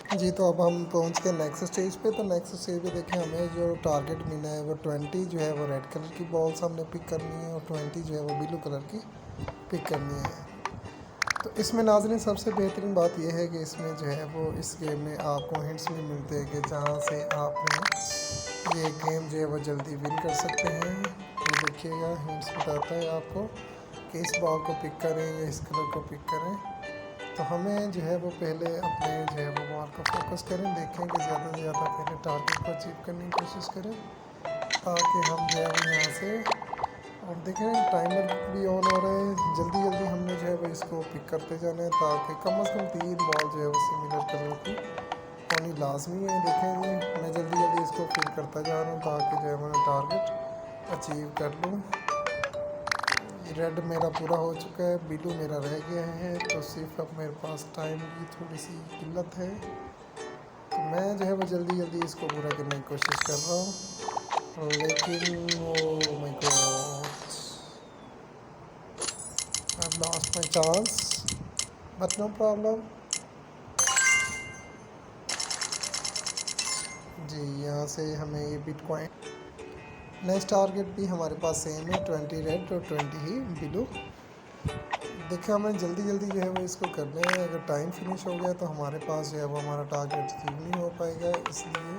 जी, तो अब हम पहुंच गए नेक्स्ट स्टेज पे। तो नेक्स्ट स्टेज पे देखें, हमें जो टारगेट मिला है वो 20 जो है वो रेड कलर की बॉल्स हमने पिक करनी है और 20 जो है वो ब्लू कलर की पिक करनी है। तो इसमें नाज़रीन सबसे बेहतरीन बात यह है कि इसमें जो है वो इस गेम में आपको हिंट्स भी मिलते हैं कि जहाँ से आपने ये गेम जो है वो जल्दी विन कर सकते हैं। ये देखिएगा, हिंट्स बताता है आपको कि इस बॉल को पिक करें या इस कलर को पिक करें। तो हमें जो है वो पहले अपने जो है वो बॉल को फोकस करें, देखें कि ज़्यादा से ज़्यादा पहले टारगेट को अचीव करने की कोशिश करें, ताकि हम जो है वो यहाँ से, और देखें टाइमर भी ऑन हो रहा है, जल्दी जल्दी हमने जो है वो इसको पिक करते जाना है, ताकि कम से कम 3 बॉल जो है वो सिमिलर कलर की होनी लाजमी है। देखें जी, मैं जल्दी जल्दी इसको फिल करता जा रहा हूँ ताकि जो है मैं टारगेट अचीव कर लूँ। रेड मेरा पूरा हो चुका है, ब्लू मेरा रह गया है, तो सिर्फ अब मेरे पास टाइम की थोड़ी सी किल्लत है। तो मैं जो है वो जल्दी जल्दी इसको पूरा करने की कोशिश कर रहा हूँ, लेकिन oh my god, I lost my chance, but no problem. जी, यहाँ से हमें ये बिटकॉइन, नेक्स्ट टारगेट भी हमारे पास सेम है, 20 रेड और 20 ही ब्लू। देखिए, हमें जल्दी जल्दी जो है वो इसको करना है। अगर टाइम फिनिश हो गया तो हमारे पास जो है वो हमारा टारगेट अचीव नहीं हो पाएगा, इसलिए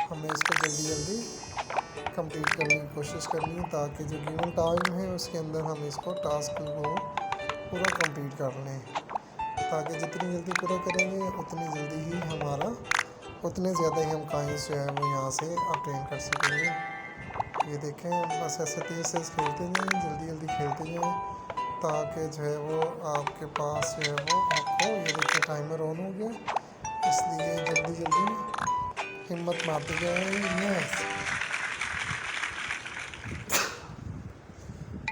हमें इसको जल्दी जल्दी कंप्लीट करने की कोशिश करनी है, ताकि जो गिवन टाइम है उसके अंदर हम इसको टास्क को पूरा कंप्लीट कर लें। ताकि जितनी जल्दी पूरा करेंगे उतनी जल्दी ही हमारा, उतने ज़्यादा ही हम कॉइन्स जो है वो यहाँ से ऑब्टेन कर सकेंगे। ये देखें, बस ऐसे तेज़ तेज़ खेलते जाएँ, जल्दी जल्दी खेलते जाएँ, ताकि जो है वो आपके पास जो है वो आपको, ये देखिए टाइमर ऑन हो गया, इसलिए जल्दी जल्दी हिम्मत मारते जाएँ। Yes,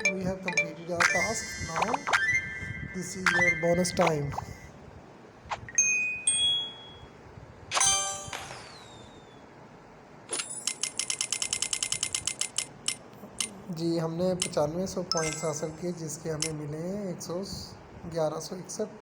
we have completed our task, now this is your bonus time. जी, हमने 9500 पॉइंट्स हासिल किए, जिसके हमें मिले हैं 1161